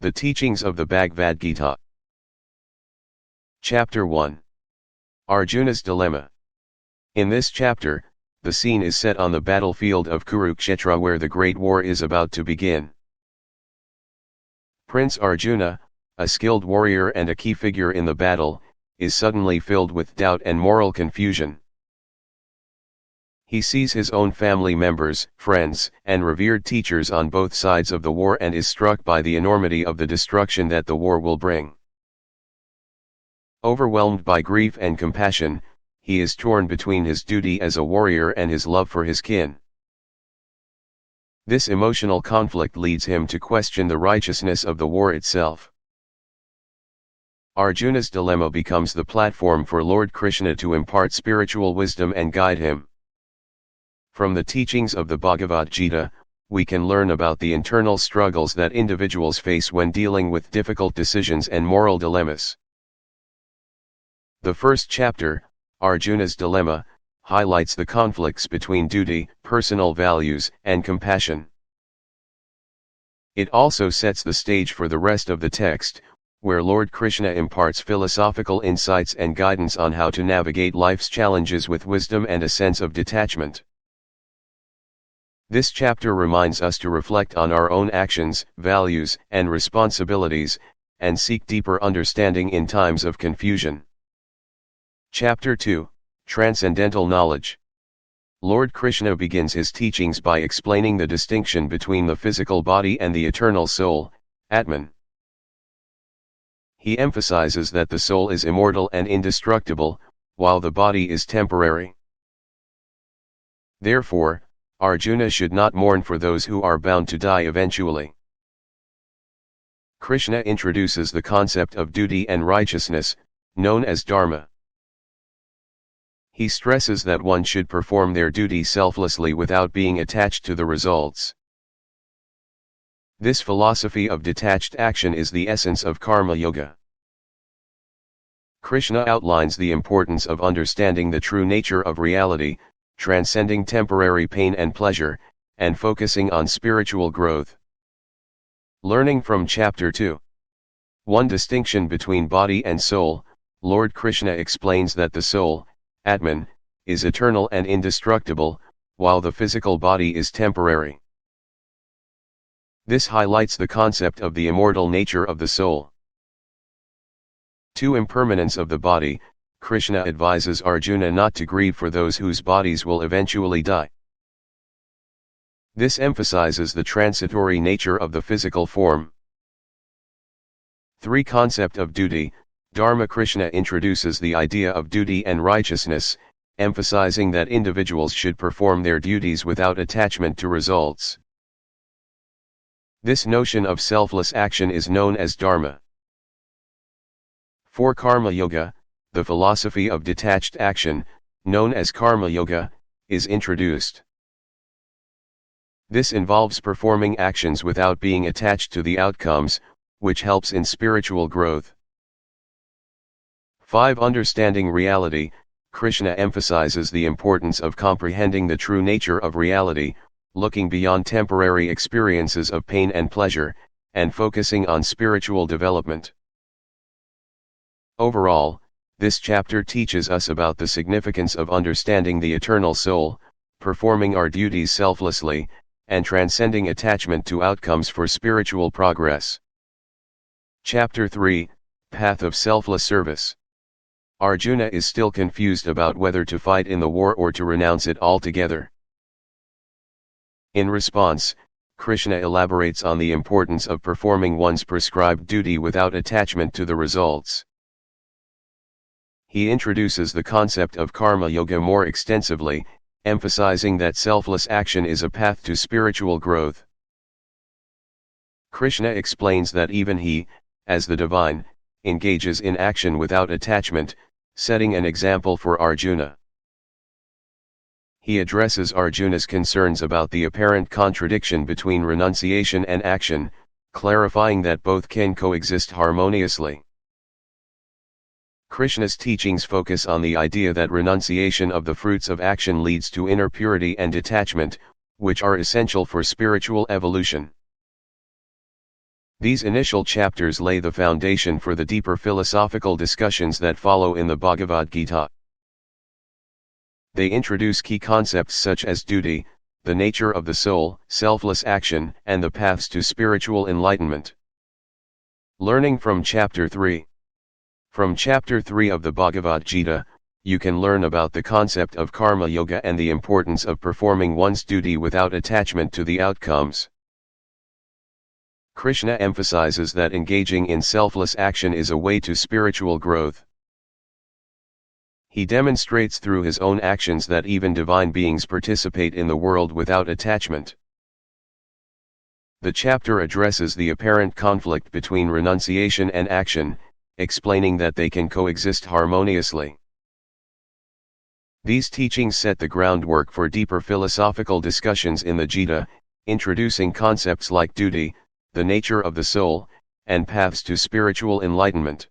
The Teachings of the Bhagvad Gita. Chapter 1. Arjuna's Dilemma. In this chapter, the scene is set on the battlefield of Kurukshetra where the great war is about to begin. Prince Arjuna, a skilled warrior and a key figure in the battle, is suddenly filled with doubt and moral confusion. He sees his own family members, friends, and revered teachers on both sides of the war and is struck by the enormity of the destruction that the war will bring. Overwhelmed by grief and compassion, he is torn between his duty as a warrior and his love for his kin. This emotional conflict leads him to question the righteousness of the war itself. Arjuna's dilemma becomes the platform for Lord Krishna to impart spiritual wisdom and guide him. From the teachings of the Bhagavad Gita, we can learn about the internal struggles that individuals face when dealing with difficult decisions and moral dilemmas. The first chapter, Arjuna's Dilemma, highlights the conflicts between duty, personal values, and compassion. It also sets the stage for the rest of the text, where Lord Krishna imparts philosophical insights and guidance on how to navigate life's challenges with wisdom and a sense of detachment. This chapter reminds us to reflect on our own actions, values, and responsibilities, and seek deeper understanding in times of confusion. Chapter 2, Transcendental Knowledge. Lord Krishna begins his teachings by explaining the distinction between the physical body and the eternal soul, Atman. He emphasizes that the soul is immortal and indestructible, while the body is temporary. Therefore, Arjuna should not mourn for those who are bound to die eventually. Krishna introduces the concept of duty and righteousness, known as dharma. He stresses that one should perform their duty selflessly without being attached to the results. This philosophy of detached action is the essence of karma yoga. Krishna outlines the importance of understanding the true nature of reality, transcending temporary pain and pleasure, and focusing on spiritual growth. Learning from Chapter 2. One distinction between body and soul, Lord Krishna explains that the soul, Atman, is eternal and indestructible, while the physical body is temporary. This highlights the concept of the immortal nature of the soul. To impermanence of the body, Krishna advises Arjuna not to grieve for those whose bodies will eventually die. This emphasizes the transitory nature of the physical form. 3. Concept of duty. Dharma. Krishna introduces the idea of duty and righteousness, emphasizing that individuals should perform their duties without attachment to results. This notion of selfless action is known as dharma. 4. Karma yoga. The philosophy of detached action, known as karma yoga, is introduced. This involves performing actions without being attached to the outcomes, which helps in spiritual growth. 5. Understanding reality. Krishna emphasizes the importance of comprehending the true nature of reality, looking beyond temporary experiences of pain and pleasure, and focusing on spiritual development. Overall, this chapter teaches us about the significance of understanding the eternal soul, performing our duties selflessly, and transcending attachment to outcomes for spiritual progress. Chapter 3, Path of Selfless Service. Arjuna is still confused about whether to fight in the war or to renounce it altogether. In response, Krishna elaborates on the importance of performing one's prescribed duty without attachment to the results. He introduces the concept of karma yoga more extensively, emphasizing that selfless action is a path to spiritual growth. Krishna explains that even he, as the divine, engages in action without attachment, setting an example for Arjuna. He addresses Arjuna's concerns about the apparent contradiction between renunciation and action, clarifying that both can coexist harmoniously. Krishna's teachings focus on the idea that renunciation of the fruits of action leads to inner purity and detachment, which are essential for spiritual evolution. These initial chapters lay the foundation for the deeper philosophical discussions that follow in the Bhagavad Gita. They introduce key concepts such as duty, the nature of the soul, selfless action, and the paths to spiritual enlightenment. Learning from Chapter 3. From Chapter 3 of the Bhagavad Gita, you can learn about the concept of karma yoga and the importance of performing one's duty without attachment to the outcomes. Krishna emphasizes that engaging in selfless action is a way to spiritual growth. He demonstrates through his own actions that even divine beings participate in the world without attachment. The chapter addresses the apparent conflict between renunciation and action, explaining that they can coexist harmoniously. These teachings set the groundwork for deeper philosophical discussions in the Gita, introducing concepts like duty, the nature of the soul, and paths to spiritual enlightenment.